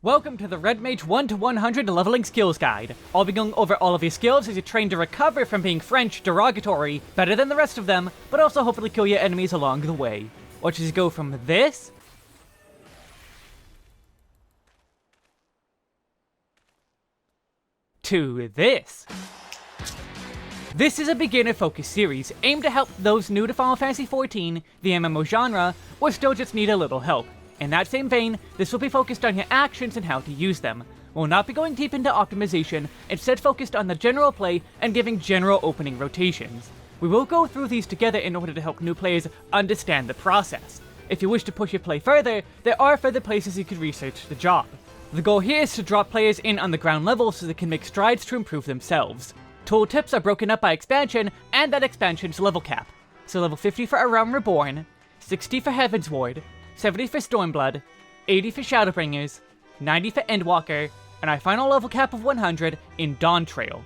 Welcome to the Red Mage 1 to 100 Leveling Skills Guide. I'll be going over all of your skills as you train to recover from being French, derogatory, better than the rest of them, but also hopefully kill your enemies along the way. Watch as you go from this to this. This is a beginner-focused series aimed to help those new to Final Fantasy XIV, the MMO genre, or still just need a little help. In that same vein, this will be focused on your actions and how to use them. We'll not be going deep into optimization, instead focused on the general play and giving general opening rotations. We will go through these together in order to help new players understand the process. If you wish to push your play further, there are further places you could research the job. The goal here is to drop players in on the ground level so they can make strides to improve themselves. Tooltips are broken up by expansion and that expansion's level cap. So level 50 for A Realm Reborn, 60 for Heaven's Ward, 70 for Stormblood, 80 for Shadowbringers, 90 for Endwalker, and our final level cap of 100 in Dawntrail.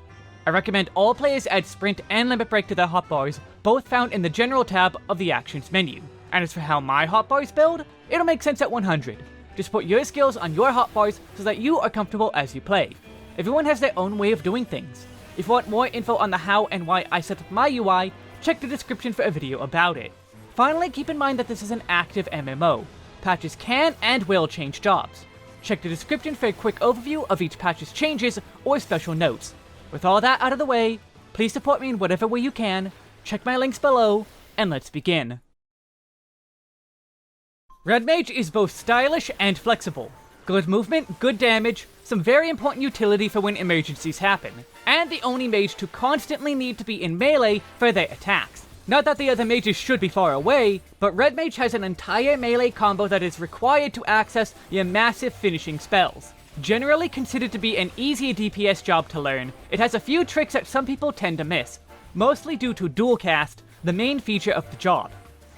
I recommend all players add Sprint and Limit Break to their hotbars, both found in the General tab of the Actions menu. And as for how my hotbars build, it'll make sense at 100. Just put your skills on your hotbars so that you are comfortable as you play. Everyone has their own way of doing things. If you want more info on the how and why I set up my UI, check the description for a video about it. Finally, keep in mind that this is an active MMO. Patches can and will change jobs. Check the description for a quick overview of each patch's changes or special notes. With all that out of the way, please support me in whatever way you can, check my links below, and let's begin. Red Mage is both stylish and flexible. Good movement, good damage, some very important utility for when emergencies happen, and the only mage to constantly need to be in melee for their attacks. Not that the other mages should be far away, but Red Mage has an entire melee combo that is required to access your massive finishing spells. Generally considered to be an easy DPS job to learn, it has a few tricks that some people tend to miss, mostly due to Dualcast, the main feature of the job.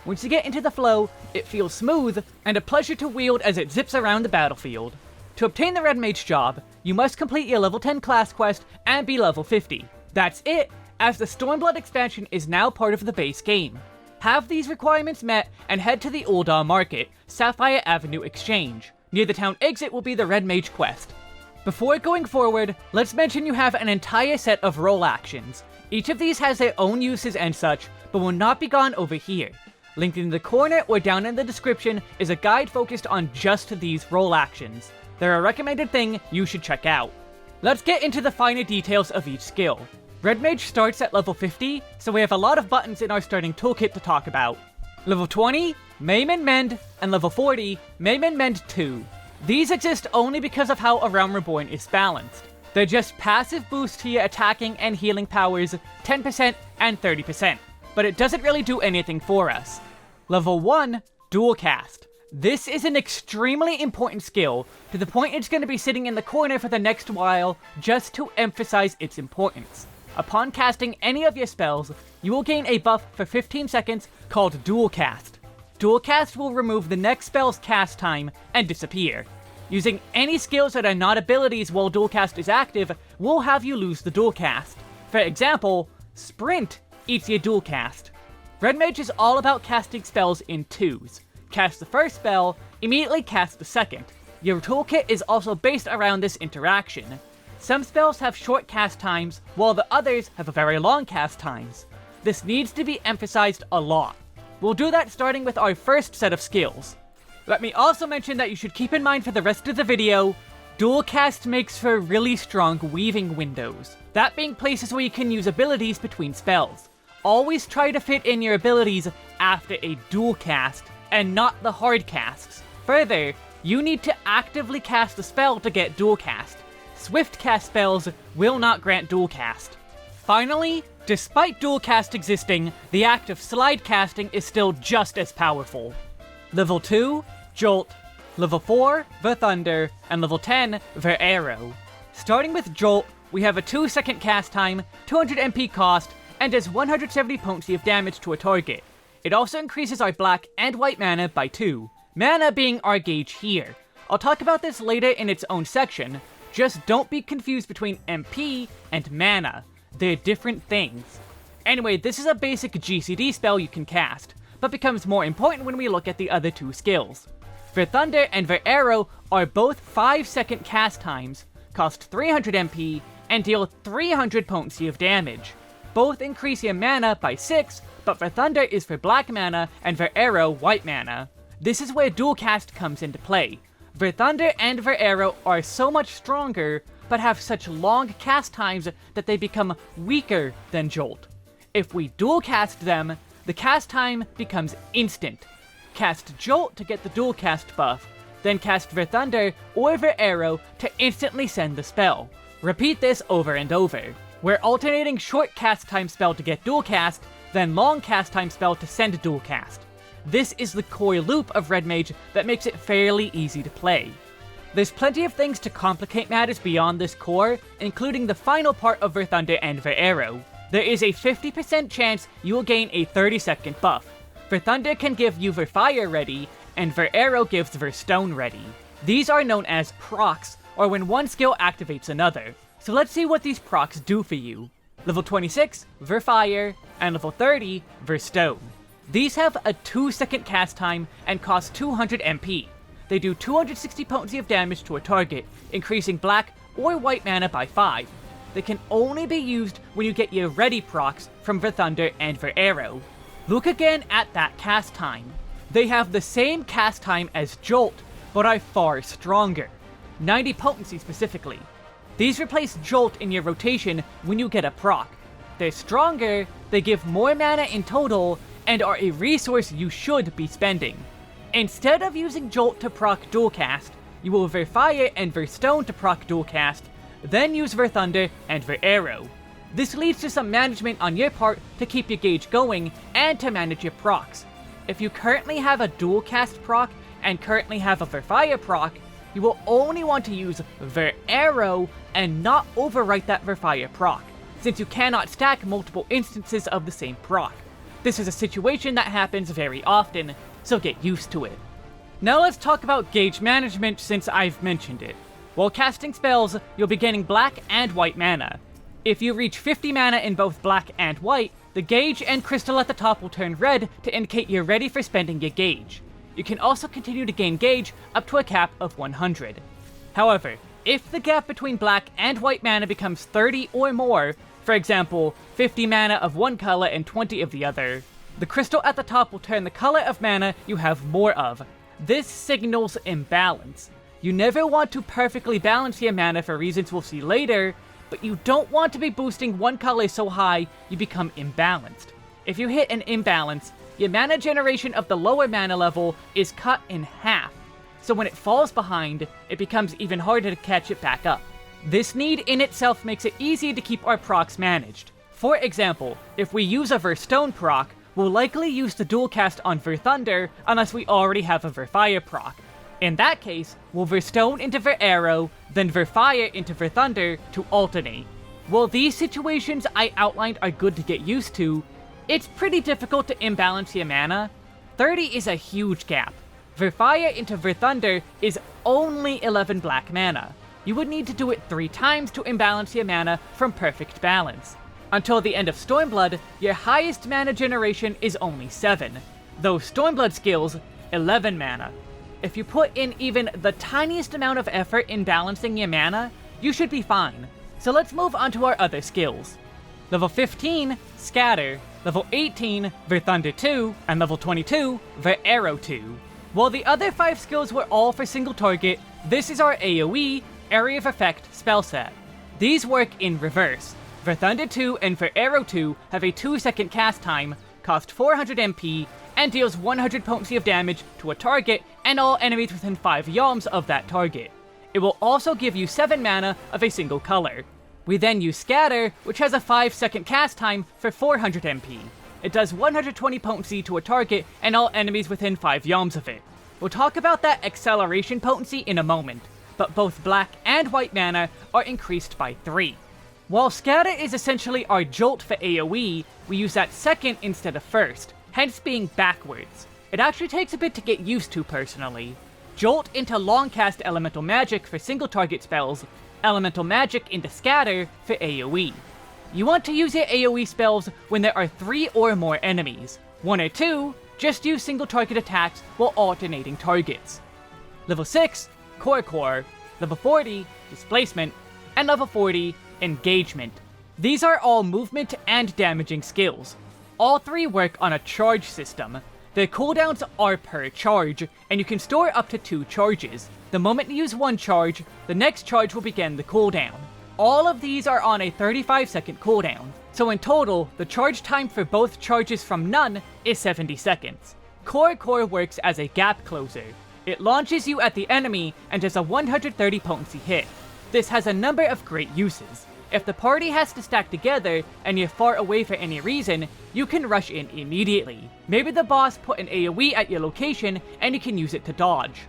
Once you get into the flow, it feels smooth, and a pleasure to wield as it zips around the battlefield. To obtain the Red Mage job, you must complete your level 10 class quest and be level 50. That's it, as the Stormblood expansion is now part of the base game. Have these requirements met, and head to the Uldar Market, Sapphire Avenue Exchange. Near the town exit will be the Red Mage quest. Before going forward, let's mention you have an entire set of role actions. Each of these has their own uses and such, but will not be gone over here. Linked in the corner or down in the description is a guide focused on just these role actions. They're a recommended thing you should check out. Let's get into the finer details of each skill. Red Mage starts at level 50, so we have a lot of buttons in our starting toolkit to talk about. Level 20, Maim and Mend, and level 40, Maim and Mend 2. These exist only because of how A Realm Reborn is balanced. They're just passive boosts to your attacking and healing powers, 10% and 30%, but it doesn't really do anything for us. Level 1, Dualcast. This is an extremely important skill, to the point it's going to be sitting in the corner for the next while, just to emphasize its importance. Upon casting any of your spells, you will gain a buff for 15 seconds called Dualcast. Dualcast will remove the next spell's cast time and disappear. Using any skills that are not abilities while Dualcast is active will have you lose the Dualcast. For example, Sprint eats your Dualcast. Red Mage is all about casting spells in twos. Cast the first spell, immediately cast the second. Your toolkit is also based around this interaction. Some spells have short cast times, while the others have very long cast times. This needs to be emphasized a lot. We'll do that starting with our first set of skills. Let me also mention that you should keep in mind for the rest of the video, Dualcast makes for really strong weaving windows. That being places where you can use abilities between spells. Always try to fit in your abilities after a dual cast, and not the hard casts. Further, you need to actively cast a spell to get dual cast. Swift cast spells will not grant dual cast. Finally, despite dual cast existing, the act of slide casting is still just as powerful. Level 2, Jolt. Level 4, Verthunder, and level 10, Veraero. Starting with Jolt, we have a 2-second cast time, 200 MP cost, and does 170 potency of damage to a target. It also increases our black and white mana by 2, mana being our gauge here. I'll talk about this later in its own section, just don't be confused between MP and mana. They're different things. Anyway, this is a basic GCD spell you can cast, but becomes more important when we look at the other two skills. Verthunder and Veraero are both 5-second cast times, cost 300 MP, and deal 300 potency of damage. Both increase your mana by 6, but Verthunder is for black mana and Veraero white mana. This is where Dualcast comes into play. Verthunder and Veraero are so much stronger, but have such long cast times that they become weaker than Jolt. If we Dualcast them, the cast time becomes instant. Cast Jolt to get the Dualcast buff, then cast Verthunder or Veraero to instantly send the spell. Repeat this over and over. We're alternating short cast time spell to get Dualcast, then long cast time spell to send Dualcast. This is the core loop of Red Mage that makes it fairly easy to play. There's plenty of things to complicate matters beyond this core, including the final part of Verthunder and Veraero. There is a 50% chance you will gain a 30-second buff. Verthunder can give you Verfire Ready, and Veraero gives Verstone Ready. These are known as procs, or when one skill activates another. So let's see what these procs do for you. Level 26, Verfire, and level 30, Verstone. These have a 2-second cast time and cost 200 MP. They do 260 potency of damage to a target, increasing black or white mana by 5. They can only be used when you get your ready procs from Verthunder and Veraero. Look again at that cast time. They have the same cast time as Jolt, but are far stronger. 90 potency specifically. These replace Jolt in your rotation when you get a proc. They're stronger, they give more mana in total, and are a resource you should be spending. Instead of using Jolt to proc Dualcast, you will Verfire and Verstone to proc Dualcast, then use Verthunder and Veraero. This leads to some management on your part to keep your gauge going and to manage your procs. If you currently have a Dualcast proc and currently have a Verfire proc, you will only want to use Veraero and not overwrite that Verfire proc, since you cannot stack multiple instances of the same proc. This is a situation that happens very often, so get used to it. Now let's talk about gauge management since I've mentioned it. While casting spells, you'll be getting black and white mana. If you reach 50 mana in both black and white, the gauge and crystal at the top will turn red to indicate you're ready for spending your gauge. You can also continue to gain gauge up to a cap of 100. However, if the gap between black and white mana becomes 30 or more, for example, 50 mana of one color and 20 of the other, the crystal at the top will turn the color of mana you have more of. This signals imbalance. You never want to perfectly balance your mana for reasons we'll see later, but you don't want to be boosting one color so high you become imbalanced. If you hit an imbalance, your mana generation of the lower mana level is cut in half, so when it falls behind, it becomes even harder to catch it back up. This need in itself makes it easy to keep our procs managed. For example, if we use a Verstone proc, we'll likely use the Dualcast on Verthunder unless we already have a Verfire proc. In that case, we'll Verstone into Veraero, then Verfire into Verthunder to alternate. While these situations I outlined are good to get used to, it's pretty difficult to imbalance your mana. 30 is a huge gap. Verfire into Verthunder is only 11 black mana. You would need to do it 3 times to imbalance your mana from perfect balance. Until the end of Stormblood, your highest mana generation is only 7, though Stormblood skills 11 mana. If you put in even the tiniest amount of effort in balancing your mana, you should be fine. So let's move on to our other skills. Level 15, Scatter. Level 18, Verthunder 2, and level 22, Veraero 2. While the other 5 skills were all for single target, this is our AoE, Area of Effect, spell set. These work in reverse. Verthunder 2 and Veraero 2 have a 2-second cast time, cost 400 MP, and deals 100 potency of damage to a target and all enemies within 5 yalms of that target. It will also give you 7 mana of a single color. We then use Scatter, which has a 5-second cast time for 400 MP. It does 120 potency to a target and all enemies within 5 yalms of it. We'll talk about that acceleration potency in a moment, but both black and white mana are increased by 3. While Scatter is essentially our Jolt for AoE, we use that second instead of first, hence being backwards. It actually takes a bit to get used to personally. Jolt into long cast Elemental Magic for single target spells, Elemental Magic into Scatter for AoE. You want to use your AoE spells when there are 3 or more enemies. 1 or 2, just use single target attacks while alternating targets. Level 6, Core, level 40, Displacement, and level 40, Engagement. These are all movement and damaging skills. All three work on a charge system. Their cooldowns are per charge, and you can store up to 2 charges. The moment you use one charge, the next charge will begin the cooldown. All of these are on a 35-second cooldown, so in total, the charge time for both charges from none is 70 seconds. Core works as a gap closer. It launches you at the enemy and does a 130 potency hit. This has a number of great uses. If the party has to stack together and you're far away for any reason, you can rush in immediately. Maybe the boss put an AoE at your location and you can use it to dodge.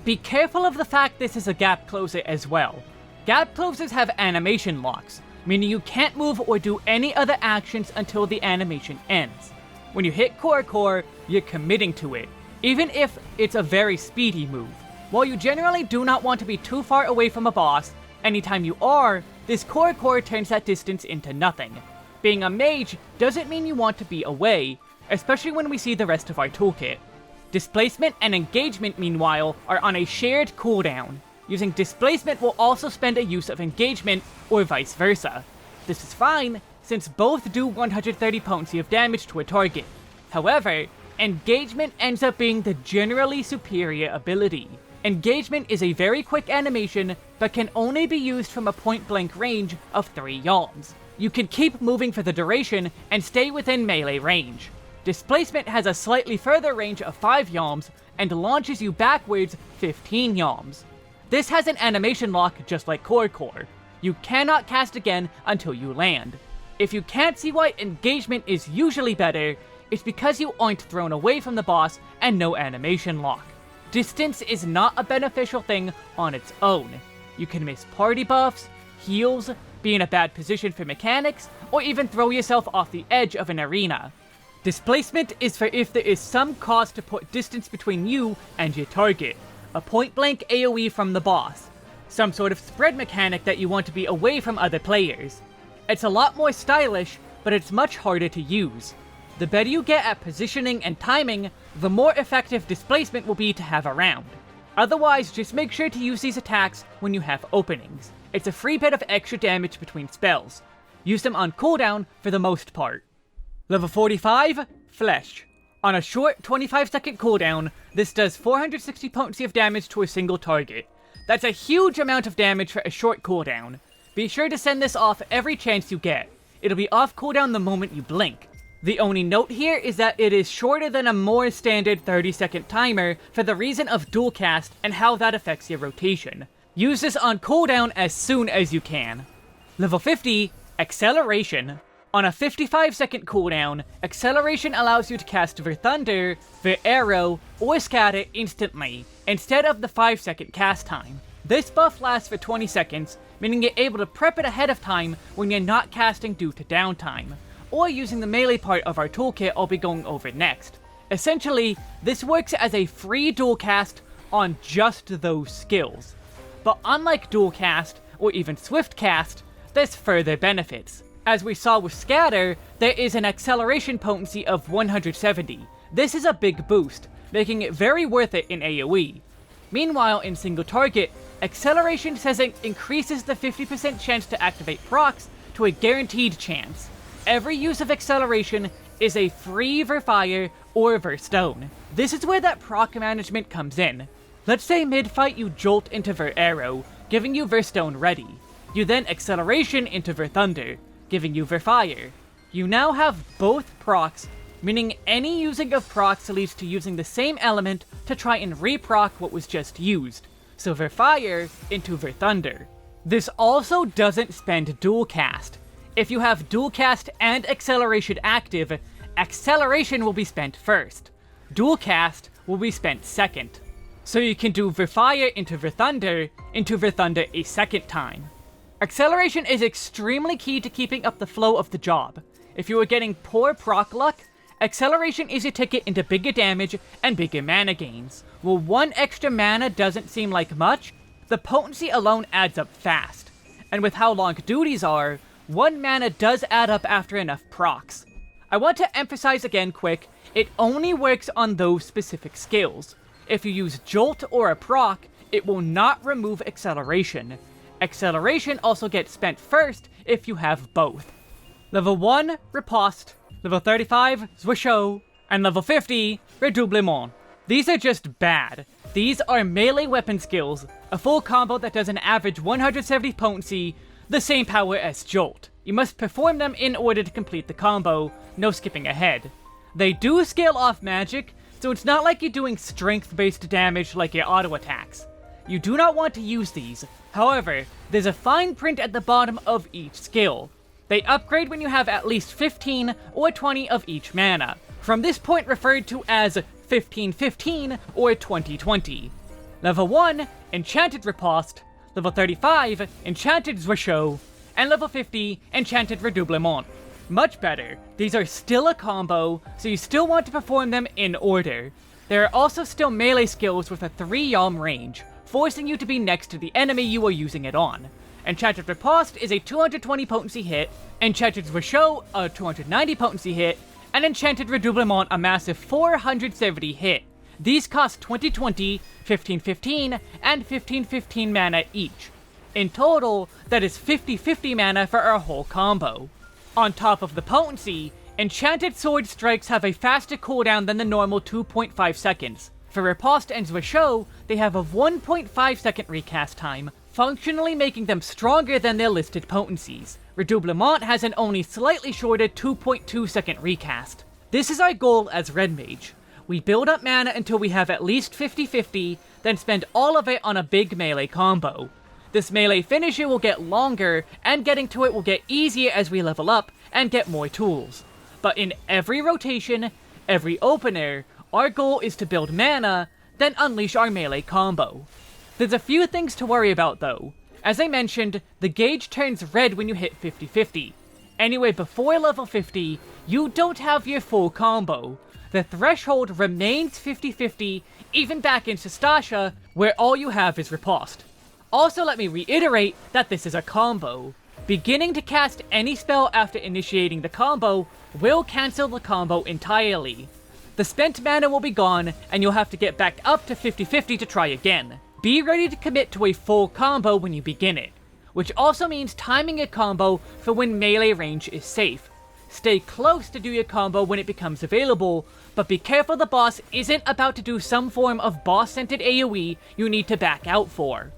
Be careful of the fact this is a gap closer as well. Gap closers have animation locks, meaning you can't move or do any other actions until the animation ends. When you hit Core, you're committing to it, even if it's a very speedy move. While you generally do not want to be too far away from a boss, anytime you are, this Core turns that distance into nothing. Being a mage doesn't mean you want to be away, especially when we see the rest of our toolkit. Displacement and Engagement, meanwhile, are on a shared cooldown. Using Displacement will also spend a use of Engagement, or vice versa. This is fine, since both do 130 potency of damage to a target. However, Engagement ends up being the generally superior ability. Engagement is a very quick animation, but can only be used from a point-blank range of 3 yalms. You can keep moving for the duration and stay within melee range. Displacement has a slightly further range of 5 yalms and launches you backwards 15 yalms. This has an animation lock just like Core. You cannot cast again until you land. If you can't see why Engagement is usually better, it's because you aren't thrown away from the boss and no animation lock. Distance is not a beneficial thing on its own. You can miss party buffs, heals, be in a bad position for mechanics, or even throw yourself off the edge of an arena. Displacement is for if there is some cause to put distance between you and your target. A point-blank AoE from the boss. Some sort of spread mechanic that you want to be away from other players. It's a lot more stylish, but it's much harder to use. The better you get at positioning and timing, the more effective Displacement will be to have around. Otherwise, just make sure to use these attacks when you have openings. It's a free bit of extra damage between spells. Use them on cooldown for the most part. Level 45, Fleche. On a short 25-second cooldown, this does 460 potency of damage to a single target. That's a huge amount of damage for a short cooldown. Be sure to send this off every chance you get. It'll be off cooldown the moment you blink. The only note here is that it is shorter than a more standard 30-second timer for the reason of Dualcast and how that affects your rotation. Use this on cooldown as soon as you can. Level 50, Acceleration. On a 55-second cooldown, Acceleration allows you to cast Verthunder, Veraero, or Scatter instantly, instead of the 5-second cast time. This buff lasts for 20 seconds, meaning you're able to prep it ahead of time when you're not casting due to downtime, or using the melee part of our toolkit I'll be going over next. Essentially, this works as a free Dualcast on just those skills. But unlike Dualcast, or even Swiftcast, there's further benefits. As we saw with Scatter, there is an acceleration potency of 170. This is a big boost, making it very worth it in AoE. Meanwhile, in single target, Acceleration says it increases the 50% chance to activate procs to a guaranteed chance. Every use of Acceleration is a free Verfire or Verstone. This is where that proc management comes in. Let's say mid-fight you Jolt into Veraero, giving you Verstone ready. You then Acceleration into Verthunder, giving you Verfire. You now have both procs, meaning any using of procs leads to using the same element to try and reproc what was just used. So Verfire into Verthunder. This also doesn't spend Dualcast. If you have Dualcast and Acceleration active, Acceleration will be spent first. Dualcast will be spent second. So you can do Verfire into Verthunder a second time. Acceleration is extremely key to keeping up the flow of the job. If you are getting poor proc luck, Acceleration is your ticket into bigger damage and bigger mana gains. While 1 extra mana doesn't seem like much, the potency alone adds up fast. And with how long duties are, 1 mana does add up after enough procs. I want to emphasize again quick, it only works on those specific skills. If you use Jolt or a proc, it will not remove acceleration. Acceleration also gets spent first if you have both. Level 1, Riposte. Level 35, Zwerchhau. And level 50, Redoublement. These are just bad. These are melee weapon skills, a full combo that does an average 170 potency, the same power as Jolt. You must perform them in order to complete the combo, no skipping ahead. They do scale off magic, so it's not like you're doing strength-based damage like your auto attacks. You do not want to use these. However, there's a fine print at the bottom of each skill. They upgrade when you have at least 15 or 20 of each mana, from this point referred to as 15-15 or 20-20. Level 1, Enchanted Riposte. Level 35, Enchanted Zwerchhau. And level 50, Enchanted Redoublement. Much better. These are still a combo, so you still want to perform them in order. There are also still melee skills with a 3 yalm range, forcing you to be next to the enemy you are using it on. Enchanted Riposte is a 220 potency hit, Enchanted Zwerchhau a 290 potency hit, and Enchanted Redoublement a massive 470 hit. These cost 20-20, 15-15, and 15-15 mana each. In total, that is 50-50 mana for our whole combo. On top of the potency, Enchanted Sword Strikes have a faster cooldown than the normal 2.5 seconds. For Riposte and Zwerchhau, they have a 1.5 second recast time, functionally making them stronger than their listed potencies. Redoublement has an only slightly shorter 2.2 second recast. This is our goal as Red Mage. We build up mana until we have at least 50-50, then spend all of it on a big melee combo. This melee finisher will get longer, and getting to it will get easier as we level up and get more tools. But in every rotation, every opener, our goal is to build mana, then unleash our melee combo. There's a few things to worry about though. As I mentioned, the gauge turns red when you hit 50-50. Anyway, before level 50, you don't have your full combo. The threshold remains 50-50, even back in Sastasha, where all you have is Riposte. Also, let me reiterate that this is a combo. Beginning to cast any spell after initiating the combo will cancel the combo entirely. The spent mana will be gone, and you'll have to get back up to 50-50 to try again. Be ready to commit to a full combo when you begin it, which also means timing a combo for when melee range is safe. Stay close to do your combo when it becomes available, but be careful the boss isn't about to do some form of boss-scented AoE you need to back out for.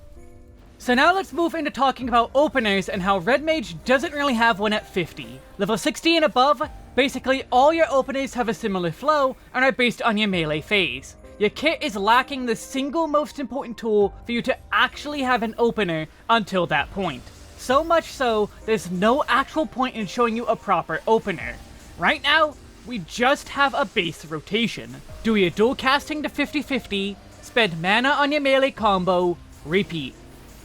So now let's move into talking about openers and how Red Mage doesn't really have one at 50. Level 60 and above, basically all your openers have a similar flow and are based on your melee phase. Your kit is lacking the single most important tool for you to actually have an opener until that point. So much so, there's no actual point in showing you a proper opener. Right now, we just have a base rotation. Do your dual casting to 50-50, spend mana on your melee combo, repeat.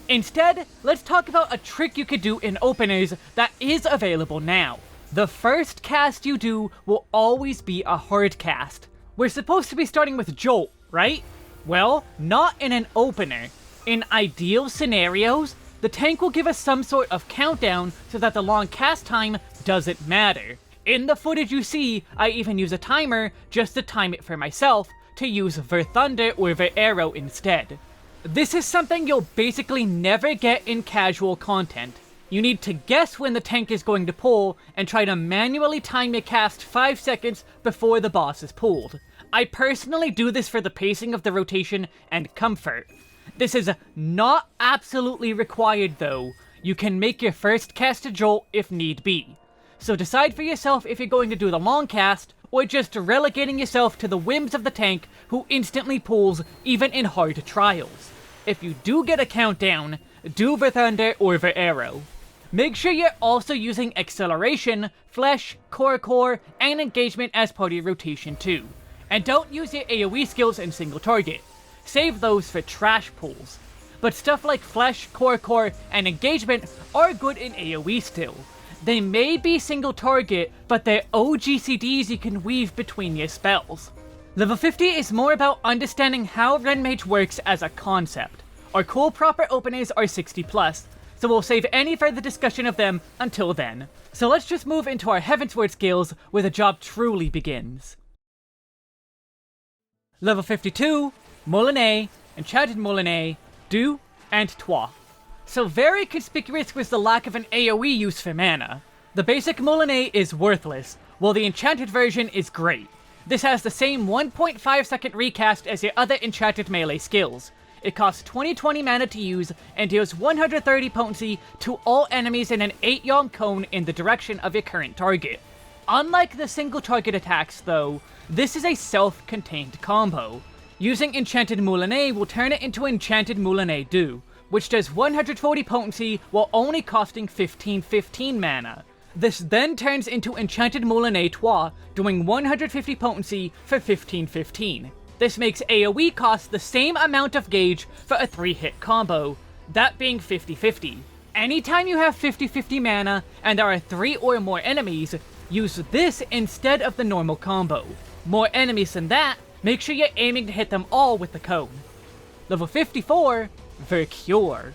Instead, let's talk about a trick you could do in openers that is available now. The first cast you do will always be a hard cast. We're supposed to be starting with Jolt, right? Well, not in an opener. In ideal scenarios, the tank will give us some sort of countdown so that the long cast time doesn't matter. In the footage you see, I even use a timer just to time it for myself to use Verthunder or Veraero instead. This is something you'll basically never get in casual content. You need to guess when the tank is going to pull and try to manually time your cast 5 seconds before the boss is pulled. I personally do this for the pacing of the rotation and comfort. This is not absolutely required though. You can make your first cast a Jolt if need be. So decide for yourself if you're going to do the long cast, or just relegating yourself to the whims of the tank who instantly pulls even in hard trials. If you do get a countdown, do Verthunder or Veraero. Make sure you're also using Acceleration, Fleche, Core, and Engagement as part of your rotation too. And don't use your AoE skills in single target. Save those for trash pulls. But stuff like Fleche, Core, and Engagement are good in AoE still. They may be single target, but they're OGCDs you can weave between your spells. Level 50 is more about understanding how Red Mage works as a concept. Our cool proper openers are 60+, so we'll save any further discussion of them until then. So let's just move into our Heavensward skills, where the job truly begins. Level 52, Moulinet, Enchanted Moulinet, deux, and trois. So very conspicuous was the lack of an AoE use for mana. The basic Moulinet is worthless, while the enchanted version is great. This has the same 1.5 second recast as your other enchanted melee skills. It costs 20 mana to use, and deals 130 potency to all enemies in an 8-yalm cone in the direction of your current target. Unlike the single target attacks though, this is a self-contained combo. Using Enchanted Moulinet will turn it into Enchanted Moulinet II, which does 140 potency while only costing 15 mana. This then turns into Enchanted Moulinet III, doing 150 potency for 15. This makes AoE cost the same amount of gauge for a 3-hit combo, that being 50-50. Anytime you have 50 mana and there are 3 or more enemies, use this instead of the normal combo. More enemies than that, make sure you're aiming to hit them all with the cone. Level 54, Vercure.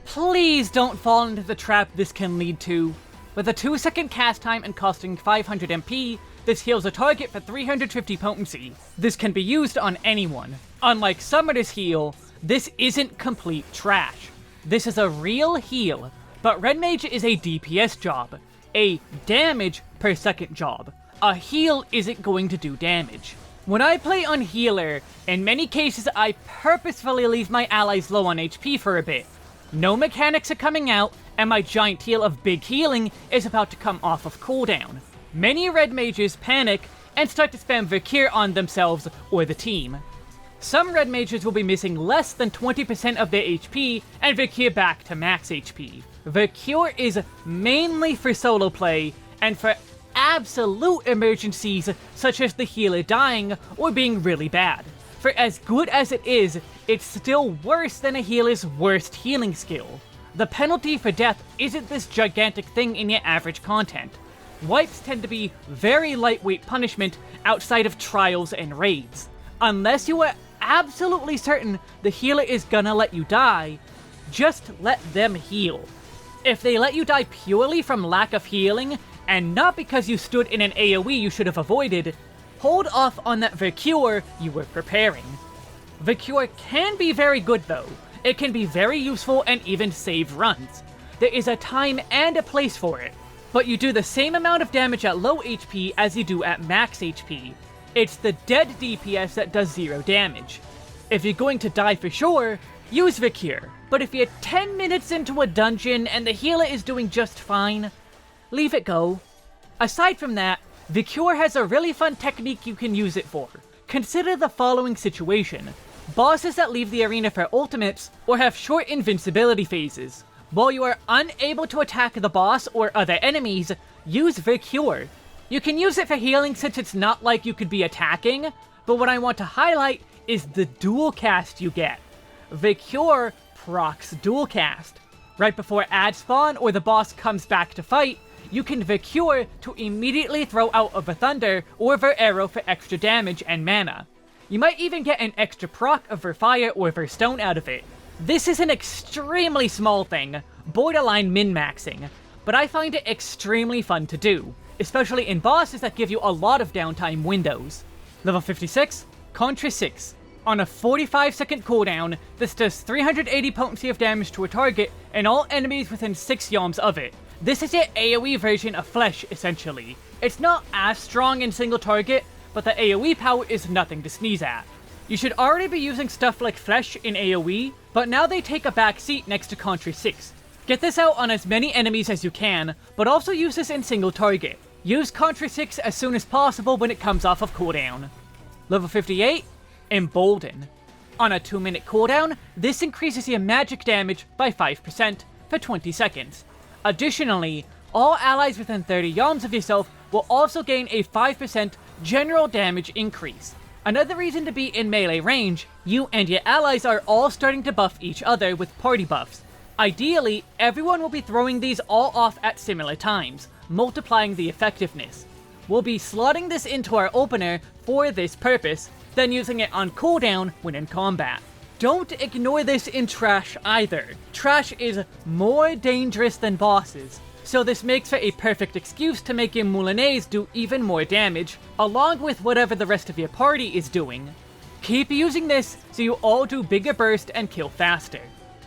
Please don't fall into the trap this can lead to. With a 2-second cast time and costing 500 MP, this heals a target for 350 potency. This can be used on anyone. Unlike Summoner's Heal, this isn't complete trash. This is a real heal, but Red Mage is a DPS job, a damage per second job. A heal isn't going to do damage. When I play on healer, in many cases I purposefully leave my allies low on HP for a bit. No mechanics are coming out, and my giant heal of big healing is about to come off of cooldown. Many red mages panic and start to spam Vercure on themselves or the team. Some red mages will be missing less than 20% of their HP and Vercure back to max HP. Vercure is mainly for solo play and for absolute emergencies such as the healer dying or being really bad. For as good as it is, it's still worse than a healer's worst healing skill. The penalty for death isn't this gigantic thing in your average content. Wipes tend to be very lightweight punishment outside of trials and raids. Unless you are absolutely certain the healer is gonna let you die, just let them heal. If they let you die purely from lack of healing, and not because you stood in an AoE you should have avoided, hold off on that Vercure you were preparing. Vercure can be very good though. It can be very useful and even save runs. There is a time and a place for it, but you do the same amount of damage at low HP as you do at max HP. It's the dead DPS that does 0 damage. If you're going to die for sure, use Vercure, but if you're 10 minutes into a dungeon and the healer is doing just fine, leave it go. Aside from that, Vercure has a really fun technique you can use it for. Consider the following situation. Bosses that leave the arena for ultimates or have short invincibility phases. While you are unable to attack the boss or other enemies, use Vercure. You can use it for healing since it's not like you could be attacking, but what I want to highlight is the Dualcast you get. Vercure procs Dualcast. Right before ad spawn or the boss comes back to fight, you can Vercure to immediately throw out a Verthunder or Veraero for extra damage and mana. You might even get an extra proc of Verfire or Verstone out of it. This is an extremely small thing, borderline min-maxing, but I find it extremely fun to do, especially in bosses that give you a lot of downtime windows. Level 56, Contre Sixte. On a 45-second cooldown, this does 380 potency of damage to a target and all enemies within 6 yalms of it. This is your AoE version of Fleche, essentially. It's not as strong in single target, but the AoE power is nothing to sneeze at. You should already be using stuff like Fleche in AoE, but now they take a back seat next to Contre Sixte. Get this out on as many enemies as you can, but also use this in single target. Use Contre Sixte as soon as possible when it comes off of cooldown. Level 58, Embolden. On a 2-minute cooldown, this increases your magic damage by 5% for 20 seconds. Additionally, all allies within 30 yalms of yourself will also gain a 5% general damage increase. Another reason to be in melee range, you and your allies are all starting to buff each other with party buffs. Ideally, everyone will be throwing these all off at similar times, multiplying the effectiveness. We'll be slotting this into our opener for this purpose, then using it on cooldown when in combat. Don't ignore this in Trash either. Trash is more dangerous than bosses, so this makes for a perfect excuse to make your Moulinets do even more damage, along with whatever the rest of your party is doing. Keep using this so you all do bigger burst and kill faster.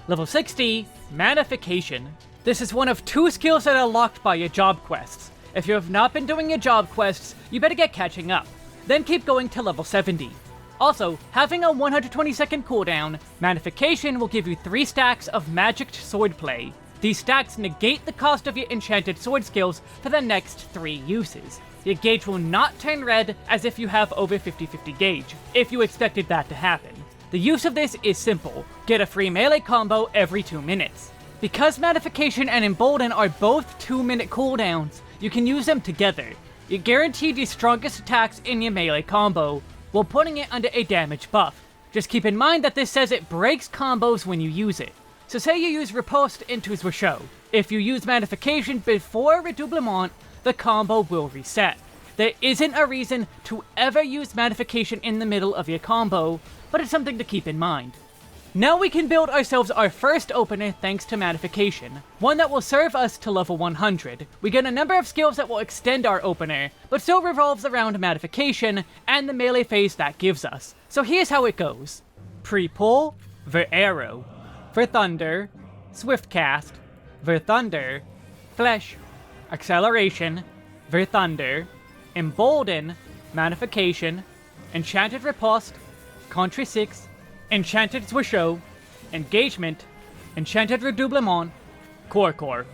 Level 60, Manafication. This is one of 2 skills that are locked by your job quests. If you have not been doing your job quests, you better get catching up. Then keep going to level 70. Also, having a 120-second cooldown, Manafication will give you 3 stacks of magicked swordplay. These stacks negate the cost of your enchanted sword skills for the next 3 uses. Your gauge will not turn red as if you have over 50-50 gauge, if you expected that to happen. The use of this is simple: get a free melee combo every 2 minutes. Because Manafication and Embolden are both 2-minute cooldowns, you can use them together. You're guaranteed your strongest attacks in your melee combo, while putting it under a damage buff. Just keep in mind that this says it breaks combos when you use it. So say you use Riposte into Zwerchhau. If you use Manafication before Redoublement, the combo will reset. There isn't a reason to ever use Manafication in the middle of your combo, but it's something to keep in mind. Now we can build ourselves our first opener thanks to Manafication, one that will serve us to level 100. We get a number of skills that will extend our opener, but still revolves around Manafication and the melee phase that gives us. So here's how it goes. Pre-pull, Veraero, Verthunder, Swiftcast, Verthunder, Fleche, Acceleration, Verthunder, Embolden, Manafication, Enchanted Riposte, Contre Sixte, Enchanted Zwerchhau, Engagement, Enchanted Redoublement, Core.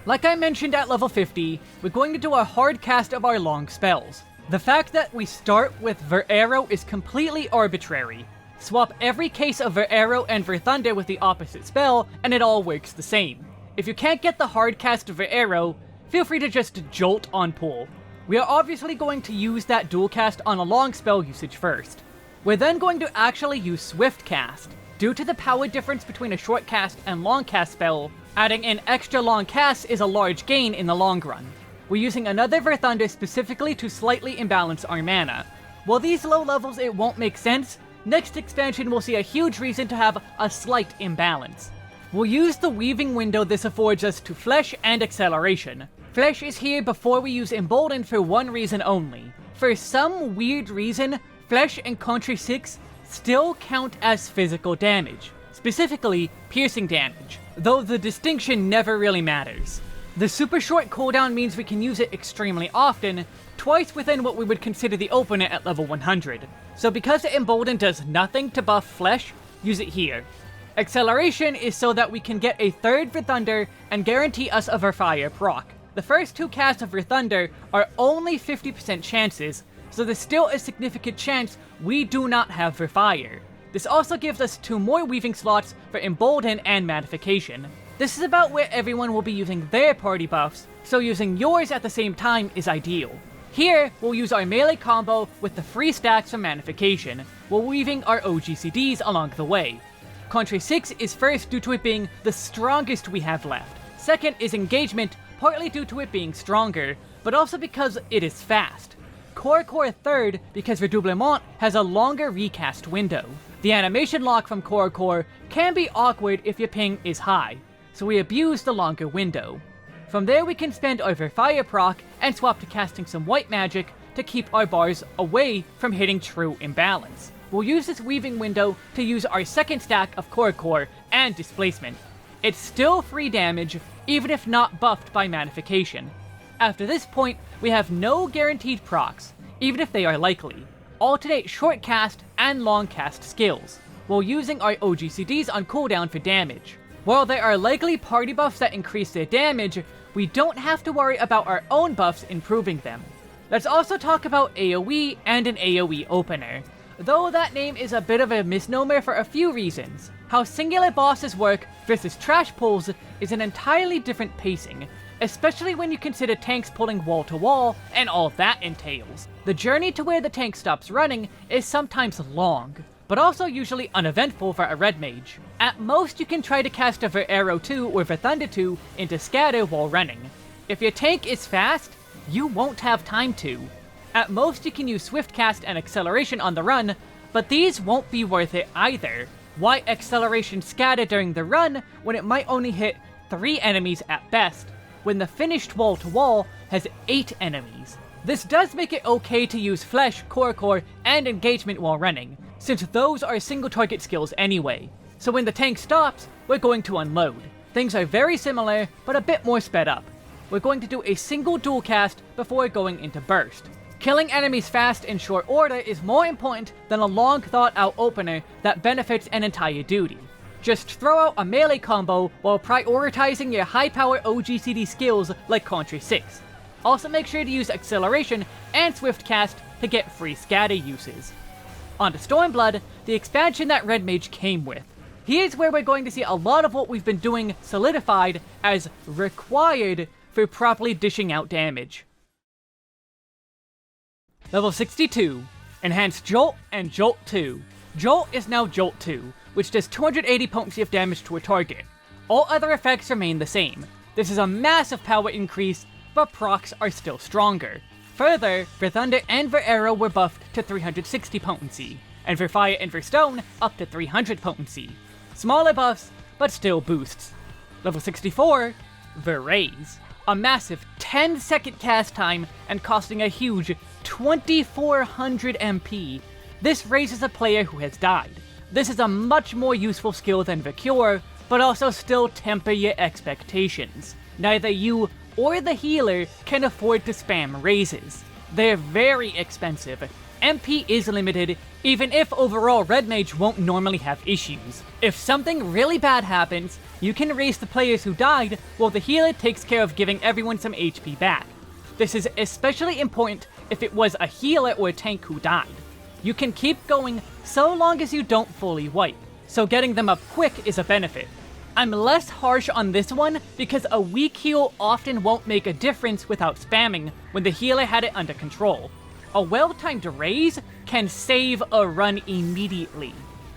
Like I mentioned at level 50, we're going to do a hard cast of our long spells. The fact that we start with Veraero is completely arbitrary. Swap every case of Veraero and Verthunder with the opposite spell, and it all works the same. If you can't get the hard cast of Veraero, feel free to just Jolt on pull. We are obviously going to use that Dualcast on a long spell usage first. We're then going to actually use Swiftcast. Due to the power difference between a short cast and long cast spell, adding an extra long cast is a large gain in the long run. We're using another Verthunder specifically to slightly imbalance our mana. While these low levels it won't make sense, next expansion will see a huge reason to have a slight imbalance. We'll use the weaving window this affords us to Fleche and Acceleration. Fleche is here before we use Embolden for one reason only. For some weird reason, Fleche and Contre Sixte still count as physical damage, specifically piercing damage, though the distinction never really matters. The super short cooldown means we can use it extremely often, twice within what we would consider the opener at level 100. So because Embolden does nothing to buff Fleche, use it here. Acceleration is so that we can get a third Verthunder and guarantee us a Verfire proc. The first 2 casts of Verthunder are only 50% chances, so there's still a significant chance we do not have Verfire. This also gives us 2 more weaving slots for Embolden and Manafication. This is about where everyone will be using their party buffs, so using yours at the same time is ideal. Here, we'll use our melee combo with the free stacks from Manafication, while weaving our OGCDs along the way. Contre Sixte is first due to it being the strongest we have left. Second is Engagement, partly due to it being stronger, but also because it is fast. Core third because Redoublement has a longer recast window. The animation lock from Core can be awkward if your ping is high, so we abuse the longer window. From there we can spend our Verfire proc and swap to casting some white magic to keep our bars away from hitting true imbalance. We'll use this weaving window to use our second stack of Core and Displacement. It's still free damage, even if not buffed by Manafication. After this point, we have no guaranteed procs, even if they are likely. Alternate short cast and long cast skills, while using our OGCDs on cooldown for damage. While there are likely party buffs that increase their damage, we don't have to worry about our own buffs improving them. Let's also talk about AoE and an AoE opener, though that name is a bit of a misnomer for a few reasons. How singular bosses work versus trash pulls is an entirely different pacing, especially when you consider tanks pulling wall to wall and all that entails. The journey to where the tank stops running is sometimes long, but also usually uneventful for a red mage. At most you can try to cast a Veraero 2 or Verthunder 2 into scatter while running. If your tank is fast, you won't have time to. At most you can use Swiftcast and Acceleration on the run, but these won't be worth it either. Why Acceleration scatter during the run when it might only hit 3 enemies at best, when the finished wall to wall has 8 enemies? This does make it okay to use Fleche, Core, and Engagement while running, since those are single target skills anyway. So when the tank stops, we're going to unload. Things are very similar, but a bit more sped up. We're going to do a single Dualcast before going into burst. Killing enemies fast in short order is more important than a long thought out opener that benefits an entire duty. Just throw out a melee combo while prioritizing your high power OGCD skills like Contre Sixte. Also make sure to use Acceleration and Swift Cast to get free scatter uses. On to Stormblood, the expansion that Red Mage came with. Here's where we're going to see a lot of what we've been doing solidified as required for properly dishing out damage. Level 62, Enhanced Jolt and Jolt 2. Jolt is now Jolt 2, which does 280 potency of damage to a target. All other effects remain the same. This is a massive power increase, but procs are still stronger. Further, Verthunder and Veraero were buffed to 360 potency, and Verfire and Verstone up to 300 potency. Smaller buffs, but still boosts. Level 64, Verraise. A massive 10-second cast time and costing a huge 2400 MP. This raises a player who has died. This is a much more useful skill than Vercure, but also still temper your expectations. Neither you or the healer can afford to spam raises. They're very expensive. MP is limited, even if overall Red Mage won't normally have issues. If something really bad happens, you can raise the players who died while the healer takes care of giving everyone some HP back. This is especially important if it was a healer or a tank who died. You can keep going so long as you don't fully wipe, so getting them up quick is a benefit. I'm less harsh on this one because a weak heal often won't make a difference without spamming when the healer had it under control. A well-timed raise can save a run immediately.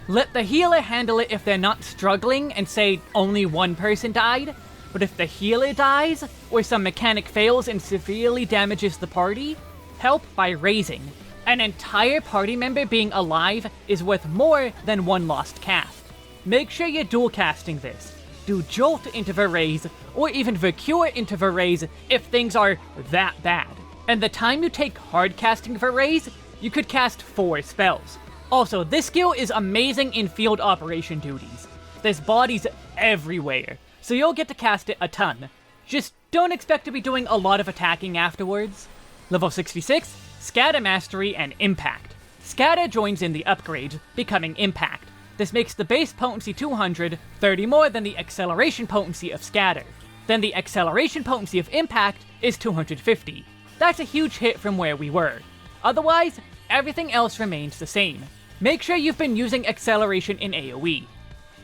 Let the healer handle it if they're not struggling and say only one person died, but if the healer dies, or some mechanic fails and severely damages the party, help by raising. An entire party member being alive is worth more than one lost cast. Make sure you're dual casting this. Do Jolt into Verraise, or even Vercure into Verraise if things are that bad. And the time you take hard casting Verraise, you could cast 4 spells. Also, this skill is amazing in field operation duties. There's bodies everywhere, so you'll get to cast it a ton. Just don't expect to be doing a lot of attacking afterwards. Level 66, Scatter Mastery and Impact. Scatter joins in the upgrade, becoming Impact. This makes the base potency 200, 30 more than the acceleration potency of Scatter. Then the acceleration potency of Impact is 250. That's a huge hit from where we were. Otherwise, everything else remains the same. Make sure you've been using acceleration in AoE.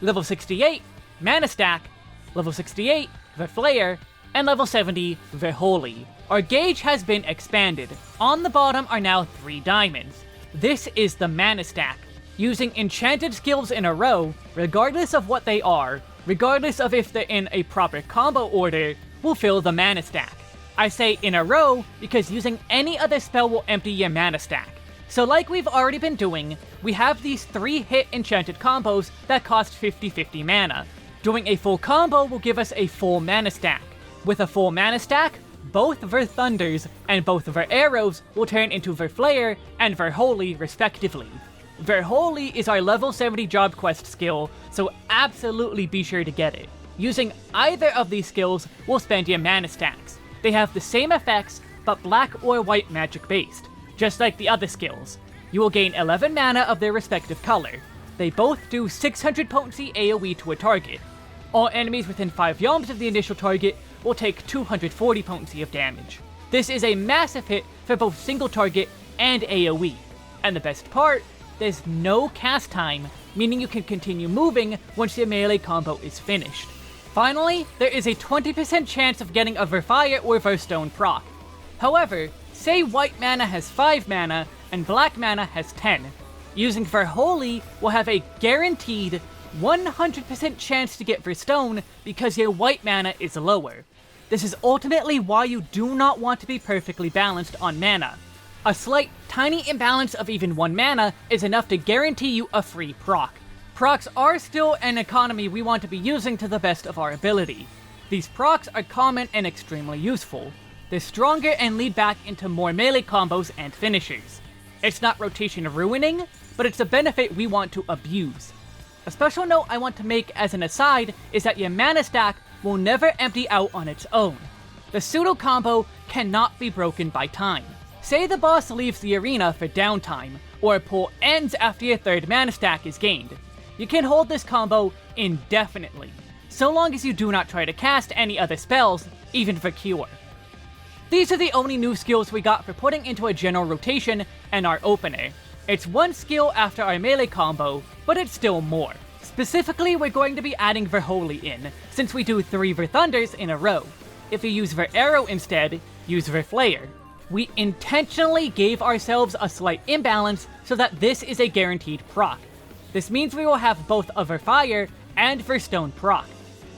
Level 68, Mana Stack. Level 68, Verflare. And level 70, Verholy. Our gauge has been expanded. On the bottom are now 3 diamonds. This is the Mana Stack. Using enchanted skills in a row, regardless of what they are, regardless of if they're in a proper combo order, will fill the Mana Stack. I say in a row because using any other spell will empty your Mana Stack. So like we've already been doing, we have these 3 hit enchanted combos that cost 50-50 mana. Doing a full combo will give us a full Mana Stack. With a full Mana Stack, both Verthunders and both Veraeros will turn into Verflare and Verholy respectively. Verholy is our level 70 job quest skill, so absolutely be sure to get it. Using either of these skills will spend your Mana Stacks. They have the same effects, but black or white magic based, just like the other skills. You will gain 11 mana of their respective color. They both do 600 potency AoE to a target. All enemies within 5 yalms of the initial target will take 240 potency of damage. This is a massive hit for both single target and AoE. And the best part, there's no cast time, meaning you can continue moving once your melee combo is finished. Finally, there is a 20% chance of getting a Verfire or Verstone proc. However, say white mana has 5 mana and black mana has 10. Using Verholy will have a guaranteed 100% chance to get Verstone because your white mana is lower. This is ultimately why you do not want to be perfectly balanced on mana. A slight, tiny imbalance of even 1 mana is enough to guarantee you a free proc. Procs are still an economy we want to be using to the best of our ability. These procs are common and extremely useful. They're stronger and lead back into more melee combos and finishers. It's not rotation ruining, but it's a benefit we want to abuse. A special note I want to make as an aside is that your mana stack will never empty out on its own. The pseudo combo cannot be broken by time. Say the boss leaves the arena for downtime, or a pull ends after your third mana stack is gained. You can hold this combo indefinitely, so long as you do not try to cast any other spells, even Vercure. These are the only new skills we got for putting into a general rotation and our opener. It's one skill after our melee combo, but it's still more. Specifically, we're going to be adding Verholy in, since we do 3 Verthunders in a row. If you use Veraero instead, use Verflare. We intentionally gave ourselves a slight imbalance so that this is a guaranteed proc. This means we will have both a Verfire and Verstone proc.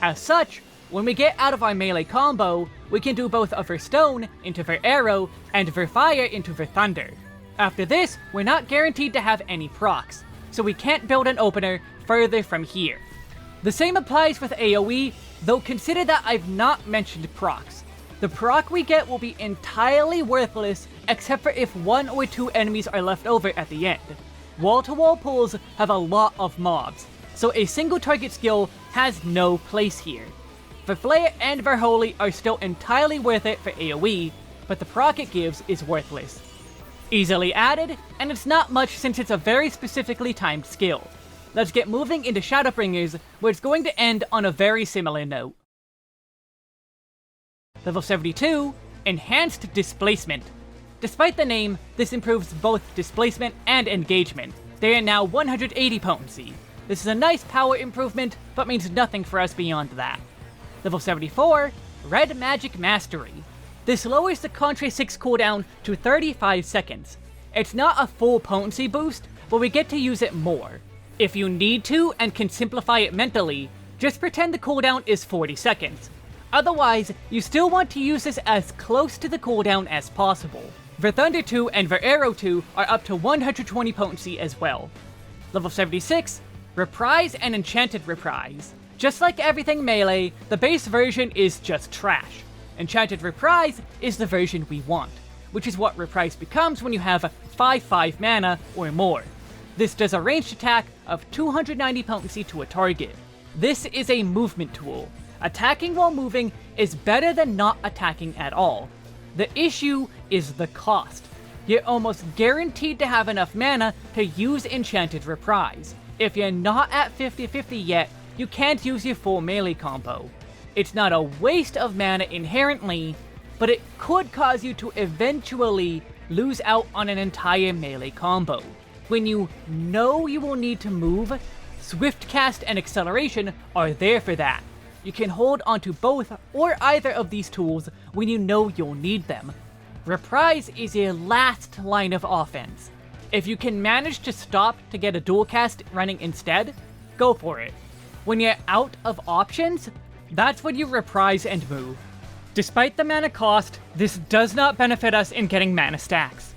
As such, when we get out of our melee combo, we can do both a Verstone into Veraero and Verfire into Verthunder. After this, we're not guaranteed to have any procs, so we can't build an opener further from here. The same applies with AoE, though consider that I've not mentioned procs. The proc we get will be entirely worthless except for if 1 or 2 enemies are left over at the end. Wall-to-wall pulls have a lot of mobs, so a single target skill has no place here. Verflare and Verholy are still entirely worth it for AoE, but the proc it gives is worthless. Easily added, and it's not much since it's a very specifically timed skill. Let's get moving into Shadowbringers, where it's going to end on a very similar note. Level 72, Enhanced Displacement. Despite the name, this improves both displacement and engagement. They are now 180 potency. This is a nice power improvement, but means nothing for us beyond that. Level 74, Red Magic Mastery. This lowers the Contre Sixte cooldown to 35 seconds. It's not a full potency boost, but we get to use it more. If you need to and can simplify it mentally, just pretend the cooldown is 40 seconds. Otherwise, you still want to use this as close to the cooldown as possible. Verthunder 2 and Veraero 2 are up to 120 potency as well. Level 76, Reprise and Enchanted Reprise. Just like everything melee, the base version is just trash. Enchanted Reprise is the version we want, which is what Reprise becomes when you have 5/5 mana or more. This does a ranged attack of 290 potency to a target. This is a movement tool. Attacking while moving is better than not attacking at all. The issue is the cost. You're almost guaranteed to have enough mana to use Enchanted Reprise. If you're not at 50/50 yet, you can't use your full melee combo. It's not a waste of mana inherently, but it could cause you to eventually lose out on an entire melee combo. When you know you will need to move, Swift Cast and Acceleration are there for that. You can hold onto both or either of these tools when you know you'll need them. Reprise is your last line of offense. If you can manage to stop to get a Dualcast running instead, go for it. When you're out of options, that's when you reprise and move. Despite the mana cost, this does not benefit us in getting mana stacks.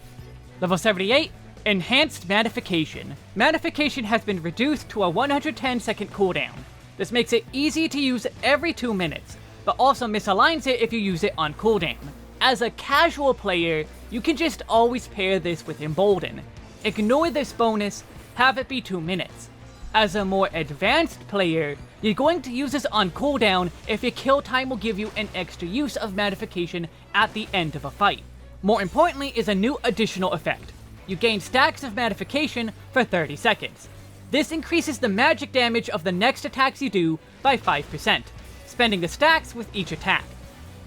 Level 78, Enhanced Manafication. Manafication has been reduced to a 110 second cooldown. This makes it easy to use every 2 minutes, but also misaligns it if you use it on cooldown. As a casual player, you can just always pair this with Embolden. Ignore this bonus, have it be 2 minutes. As a more advanced player, you're going to use this on cooldown if your kill time will give you an extra use of Manafication at the end of a fight. More importantly is a new additional effect. You gain stacks of Manafication for 30 seconds. This increases the magic damage of the next attacks you do by 5%, spending the stacks with each attack.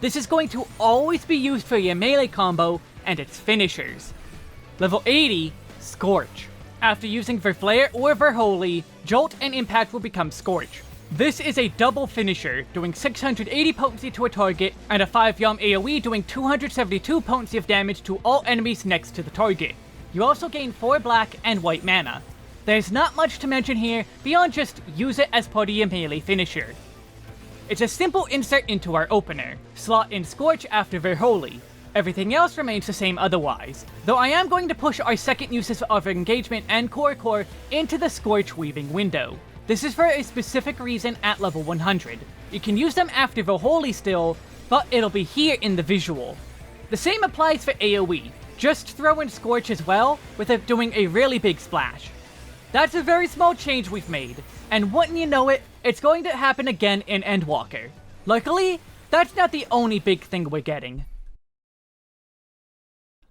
This is going to always be used for your melee combo and its finishers. Level 80, Scorch. After using Verflare or Verholy, Jolt and Impact will become Scorch. This is a double finisher, doing 680 potency to a target, and a 5 Yum AoE doing 272 potency of damage to all enemies next to the target. You also gain 4 black and white mana. There's not much to mention here, beyond just use it as part of your melee finisher. It's a simple insert into our opener. Slot in Scorch after Verholy. Everything else remains the same otherwise, though I am going to push our second uses of Engagement and Core into the Scorch Weaving window. This is for a specific reason at level 100. You can use them after Verholy still, but it'll be here in the visual. The same applies for AoE. Just throw in Scorch as well, with it doing a really big splash. That's a very small change we've made, and wouldn't you know it, it's going to happen again in Endwalker. Luckily, that's not the only big thing we're getting.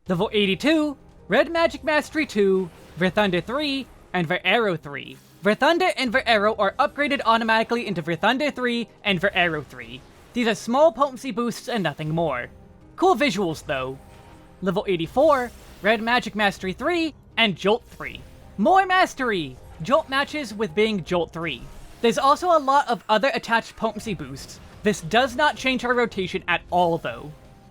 Level 82, Red Magic Mastery 2, Verthunder 3, and Veraero 3. Verthunder and Veraero are upgraded automatically into Verthunder 3 and Veraero 3. These are small potency boosts and nothing more. Cool visuals though. Level 84, Red Magic Mastery 3, and Jolt 3. More mastery! Jolt matches with being Jolt 3. There's also a lot of other attached potency boosts. This does not change our rotation at all though.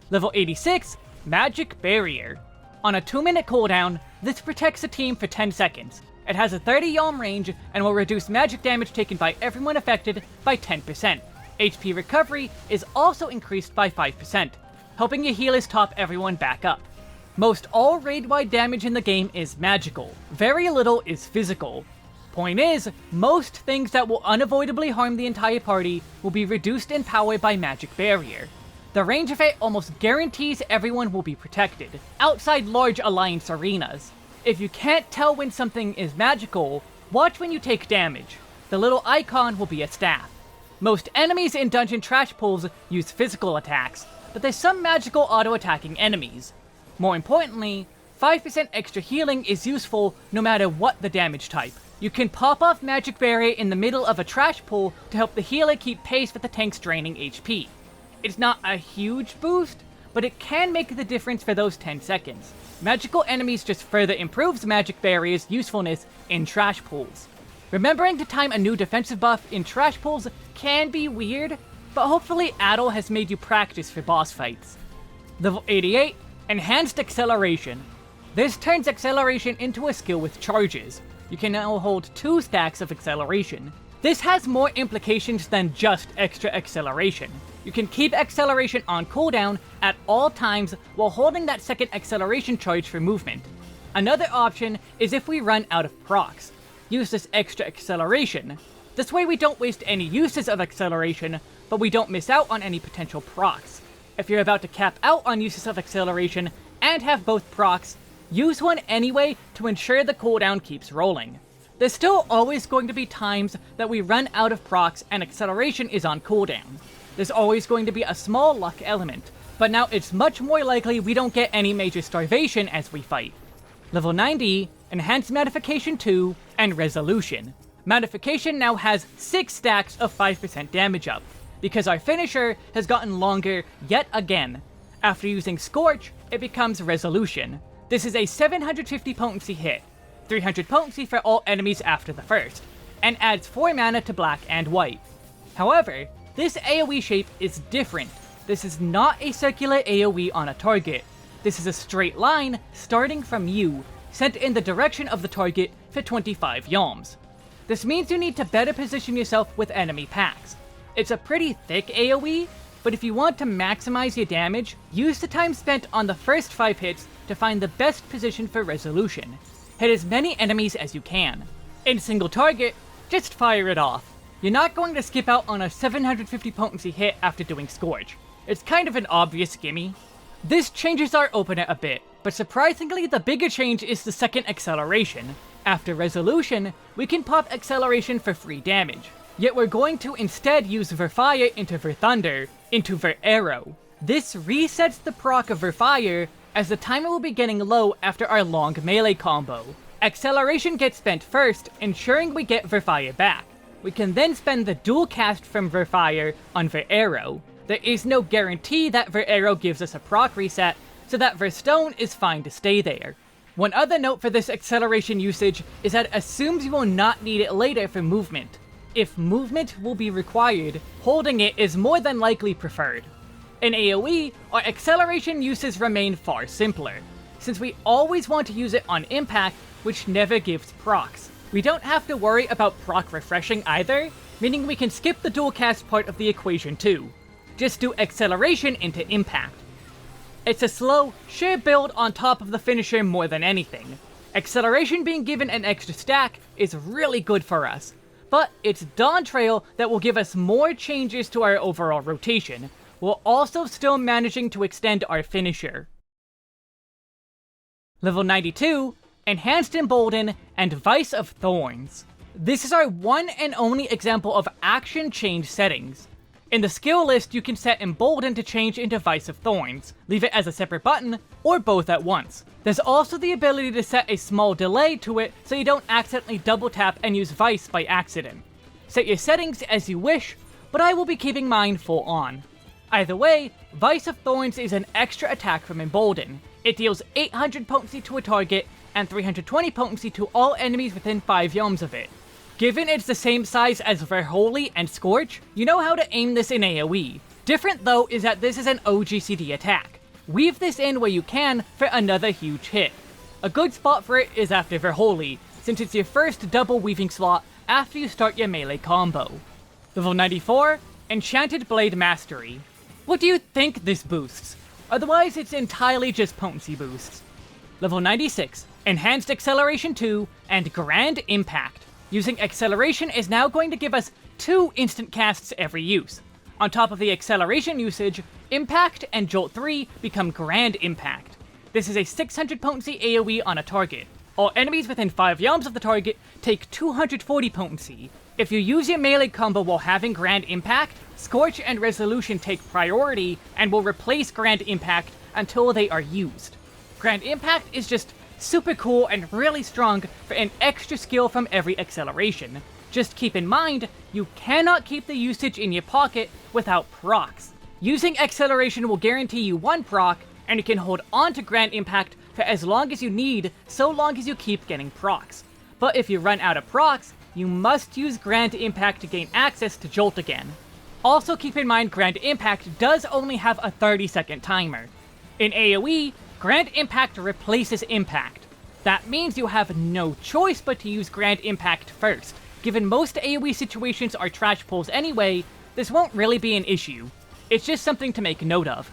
Level 86, Magick Barrier. On a 2-minute cooldown, this protects the team for 10 seconds. It has a 30 yalm range and will reduce magic damage taken by everyone affected by 10%. HP recovery is also increased by 5%, helping your healers top everyone back up. Most all raid-wide damage in the game is magical. Very little is physical. Point is, most things that will unavoidably harm the entire party will be reduced in power by Magick Barrier. The range of it almost guarantees everyone will be protected, outside large alliance arenas. If you can't tell when something is magical, watch when you take damage. The little icon will be a staff. Most enemies in dungeon trash pulls use physical attacks, but there's some magical auto-attacking enemies. More importantly, 5% extra healing is useful no matter what the damage type. You can pop off Magick Barrier in the middle of a trash pull to help the healer keep pace with the tank's draining HP. It's not a huge boost, but it can make the difference for those 10 seconds. Magical enemies just further improves Magick Barrier's usefulness in trash pulls. Remembering to time a new defensive buff in trash pulls can be weird, but hopefully Adel has made you practice for boss fights. Level 88, Enhanced Acceleration. This turns acceleration into a skill with charges. You can now hold 2 stacks of acceleration. This has more implications than just extra acceleration. You can keep acceleration on cooldown at all times while holding that second acceleration charge for movement. Another option is if we run out of procs. Use this extra acceleration. This way we don't waste any uses of acceleration, but we don't miss out on any potential procs. If you're about to cap out on uses of acceleration and have both procs, use one anyway to ensure the cooldown keeps rolling. There's still always going to be times that we run out of procs and acceleration is on cooldown. There's always going to be a small luck element, but now it's much more likely we don't get any major starvation as we fight. Level 90, Enhanced Manafication 2, and Resolution. Manafication now has 6 stacks of 5% damage up, because our finisher has gotten longer yet again. After using Scorch, it becomes Resolution. This is a 750 potency hit, 300 potency for all enemies after the first, and adds 4 mana to black and white. However, this AoE shape is different. This is not a circular AoE on a target. This is a straight line starting from you, sent in the direction of the target for 25 yalms. This means you need to better position yourself with enemy packs. It's a pretty thick AoE, but if you want to maximize your damage, use the time spent on the first 5 hits to find the best position for Resolution. Hit as many enemies as you can. In single target, just fire it off. You're not going to skip out on a 750 potency hit after doing Scorch. It's kind of an obvious gimme. This changes our opener a bit, but surprisingly the bigger change is the second acceleration. After Resolution, we can pop acceleration for free damage. Yet we're going to instead use Verfire into Verthunder, into Veraero. This resets the proc of Verfire, as the timer will be getting low after our long melee combo. Acceleration gets spent first, ensuring we get Verfire back. We can then spend the Dualcast from Verfire on Veraero. There is no guarantee that Veraero gives us a proc reset, so that Verstone is fine to stay there. One other note for this acceleration usage is that it assumes you will not need it later for movement. If movement will be required, holding it is more than likely preferred. In AoE, our acceleration uses remain far simpler, since we always want to use it on impact, which never gives procs. We don't have to worry about proc refreshing either, meaning we can skip the Dualcast part of the equation too. Just do acceleration into impact. It's a slow, sure build on top of the finisher more than anything. Acceleration being given an extra stack is really good for us, but it's Dawntrail that will give us more changes to our overall rotation, while also still managing to extend our finisher. Level 92, Enhanced Embolden, and Vice of Thorns. This is our one and only example of action change settings. In the skill list, you can set Embolden to change into Vice of Thorns, leave it as a separate button, or both at once. There's also the ability to set a small delay to it so you don't accidentally double tap and use Vice by accident. Set your settings as you wish, but I will be keeping mine full on. Either way, Vice of Thorns is an extra attack from Embolden. It deals 800 potency to a target and 320 potency to all enemies within 5 yalms of it. Given it's the same size as Verholy and Scorch, you know how to aim this in AoE. Different though is that this is an OGCD attack. Weave this in where you can for another huge hit. A good spot for it is after Verholy, since it's your first double weaving slot after you start your melee combo. Level 94, Enchanted Blade Mastery. What do you think this boosts? Otherwise it's entirely just potency boosts. Level 96, Enhanced Acceleration 2 and Grand Impact. Using Acceleration is now going to give us 2 instant casts every use. On top of the Acceleration usage, Impact and Jolt 3 become Grand Impact. This is a 600 potency AoE on a target. All enemies within 5 yalms of the target take 240 potency. If you use your melee combo while having Grand Impact, Scorch and Resolution take priority and will replace Grand Impact until they are used. Grand Impact is just super cool and really strong for an extra skill from every acceleration. Just keep in mind, you cannot keep the usage in your pocket without procs. Using acceleration will guarantee you 1 proc, and you can hold on to Grand Impact for as long as you need, so long as you keep getting procs. But if you run out of procs, you must use Grand Impact to gain access to Jolt again. Also keep in mind Grand Impact does only have a 30-second timer. In AoE, Grand Impact replaces Impact. That means you have no choice but to use Grand Impact first. Given most AoE situations are trash pulls anyway, this won't really be an issue. It's just something to make note of.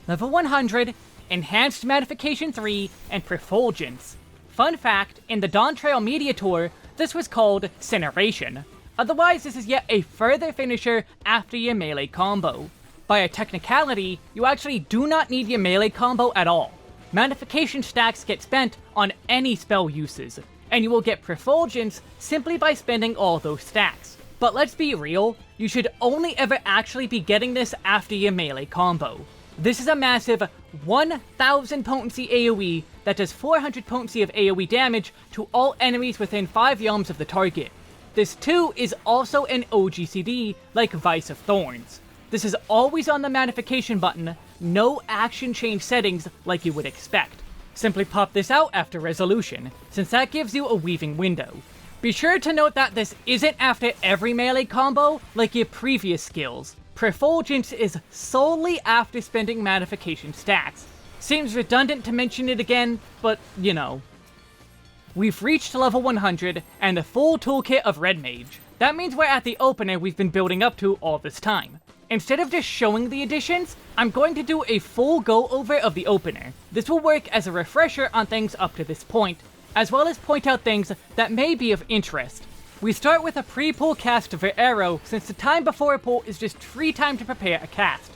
Level 100, Enhanced Manafication III and Prefulgence. Fun fact, in the Dawntrail Media Tour, this was called Cineration. Otherwise, this is yet a further finisher after your melee combo. By a technicality, you actually do not need your melee combo at all. Manafication stacks get spent on any spell uses, and you will get Prefulgence simply by spending all those stacks. But let's be real, you should only ever actually be getting this after your melee combo. This is a massive 1000 potency AoE that does 400 potency of AoE damage to all enemies within 5 yalms of the target. This too is also an OGCD like Vice of Thorns. This is always on the Manafication button, no action change settings like you would expect. Simply pop this out after resolution, since that gives you a weaving window. Be sure to note that this isn't after every melee combo like your previous skills. Prefulgence is solely after spending Manafication stacks. Seems redundant to mention it again, but you know. We've reached level 100 and the full toolkit of Red Mage. That means we're at the opener we've been building up to all this time. Instead of just showing the additions, I'm going to do a full go-over of the opener. This will work as a refresher on things up to this point, as well as point out things that may be of interest. We start with a pre-pull cast Veraero, since the time before a pull is just free time to prepare a cast.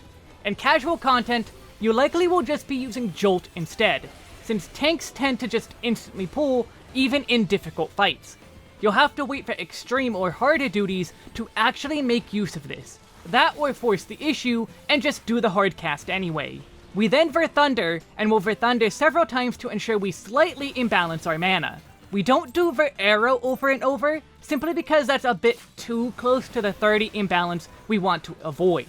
In casual content, you likely will just be using Jolt instead, since tanks tend to just instantly pull, even in difficult fights. You'll have to wait for extreme or harder duties to actually make use of this. That or force the issue and just do the hard cast anyway. We then Verthunder, and will Verthunder several times to ensure we slightly imbalance our mana. We don't do Veraero over and over, simply because that's a bit too close to the 30 imbalance we want to avoid.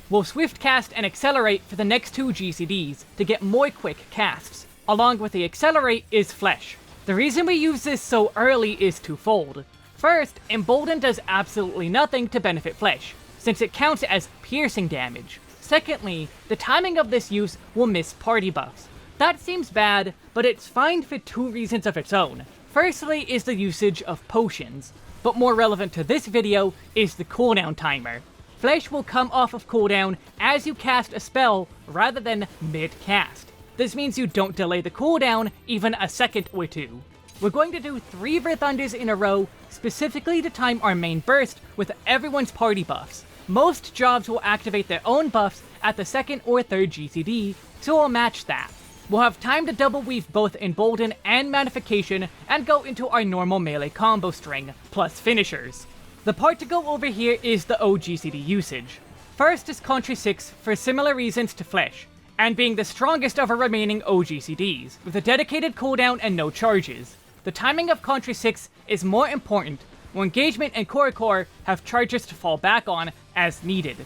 We'll Swift Cast and Accelerate for the next 2 GCDs to get more quick casts. Along with the Accelerate is Fleche. The reason we use this so early is twofold. First, Embolden does absolutely nothing to benefit Fleche, since it counts as piercing damage. Secondly, the timing of this use will miss party buffs. That seems bad, but it's fine for 2 reasons of its own. Firstly is the usage of potions, but more relevant to this video is the cooldown timer. Fleche will come off of cooldown as you cast a spell rather than mid-cast. This means you don't delay the cooldown even a second or 2. We're going to do 3 Verthunders in a row, specifically to time our main burst with everyone's party buffs. Most jobs will activate their own buffs at the 2nd or 3rd GCD, so we'll match that. We'll have time to double weave both Embolden and Manafication and go into our normal melee combo string, plus finishers. The part to go over here is the OGCD usage. First is Contre Sixte for similar reasons to Fleche, and being the strongest of our remaining OGCDs, with a dedicated cooldown and no charges. The timing of Contre Sixte is more important, while Engagement and Core have charges to fall back on as needed.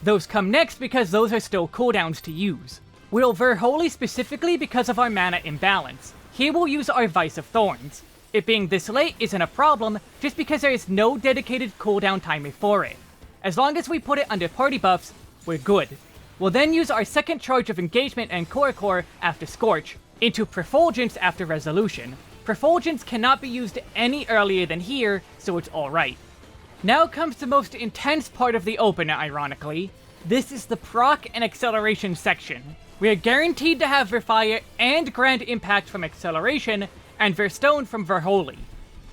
Those come next because those are still cooldowns to use. We'll Verholy specifically because of our mana imbalance. Here we'll use our Vice of Thorns. It being this late isn't a problem, just because there is no dedicated cooldown timer for it. As long as we put it under party buffs, we're good. We'll then use our second charge of Engagement and Core after Scorch, into Prefulgence after Resolution. Prefulgence cannot be used any earlier than here, so it's alright. Now comes the most intense part of the opener, ironically. This is the proc and acceleration section. We are guaranteed to have Verfire and Grand Impact from Acceleration, and Verstone from Verholy.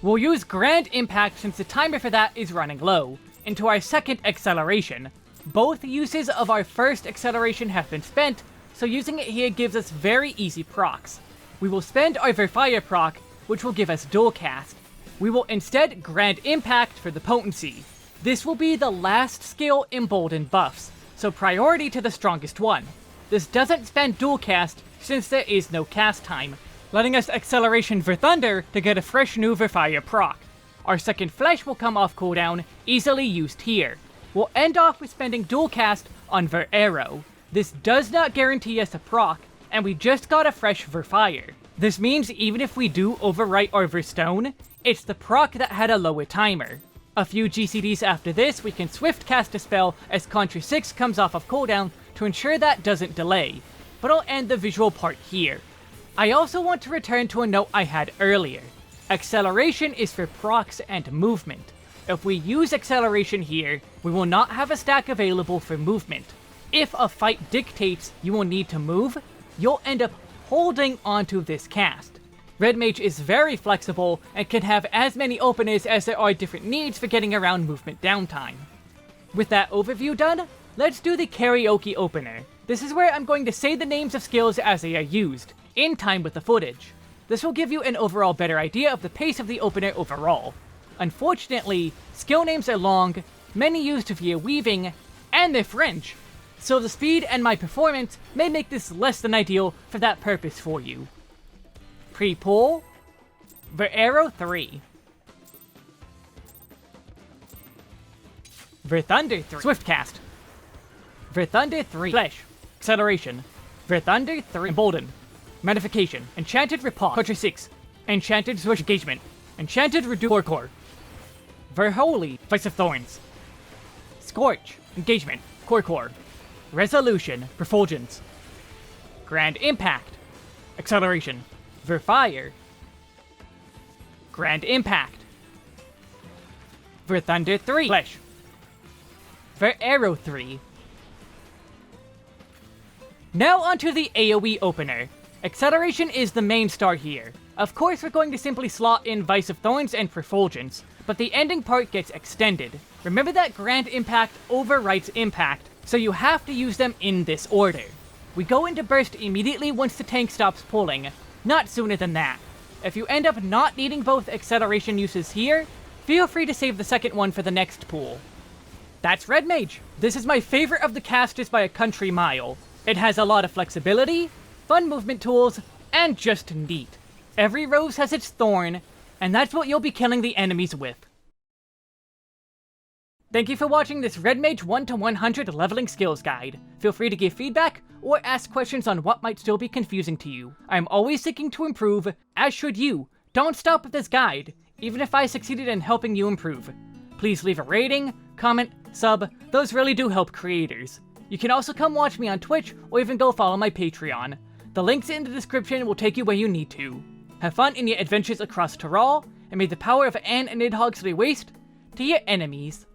We'll use Grand Impact since the timer for that is running low, into our second Acceleration. Both uses of our first Acceleration have been spent, so using it here gives us very easy procs. We will spend our Verfire proc, which will give us Dualcast. We will instead Grand Impact for the Potency. This will be the last skill Embolden buffs, so priority to the strongest one. This doesn't spend Dualcast since there is no cast time, letting us Acceleration Verthunder to get a fresh new Verfire proc. Our second Fleche will come off cooldown, easily used here. We'll end off with spending Dualcast on Veraero. This does not guarantee us a proc, and we just got a fresh Verfire. This means even if we do overwrite our Verstone, it's the proc that had a lower timer. A few GCDs after this, we can swift cast a spell as Contre Sixte comes off of cooldown to ensure that doesn't delay, but I'll end the visual part here. I also want to return to a note I had earlier. Acceleration is for procs and movement. If we use Acceleration here, we will not have a stack available for movement. If a fight dictates you will need to move, you'll end up holding onto this cast. Red Mage is very flexible and can have as many openers as there are different needs for getting around movement downtime. With that overview done, let's do the karaoke opener. This is where I'm going to say the names of skills as they are used, in time with the footage. This will give you an overall better idea of the pace of the opener overall. Unfortunately, skill names are long, many used via weaving, and they're French, so the speed and my performance may make this less than ideal for that purpose for you. Pre-pull, Veraero III. Verthunder III. Swiftcast. Verthunder III. Fleche. Acceleration. Verthunder III. Embolden. Manafication. Enchanted Riposte. Contre Sixte. Enchanted Zwerchhau. Engagement. Enchanted Redoublement. Verholy. Vice of Thorns. Scorch. Engagement. Core. Resolution. Prefulgence. Grand Impact. Acceleration. Verfire. Grand Impact. Verthunder III. Fleche. Veraero III. Now onto the AoE opener. Acceleration is the main star here. Of course we're going to simply slot in Vice of Thorns and Prefulgence, but the ending part gets extended. Remember that Grand Impact overwrites Impact, so you have to use them in this order. We go into Burst immediately once the tank stops pulling, not sooner than that. If you end up not needing both acceleration uses here, feel free to save the second one for the next pool. That's Red Mage. This is my favorite of the casters by a country mile. It has a lot of flexibility, fun movement tools, and just neat. Every rose has its thorn, and that's what you'll be killing the enemies with. Thank you for watching this Red Mage 1 to 100 leveling skills guide. Feel free to give feedback or ask questions on what might still be confusing to you. I'm always seeking to improve, as should you. Don't stop with this guide, even if I succeeded in helping you improve. Please leave a rating, comment, sub, those really do help creators. You can also come watch me on Twitch or even go follow my Patreon. The links in the description will take you where you need to. Have fun in your adventures across Tyrol, and may the power of Anne and Nidhogg lay waste to your enemies.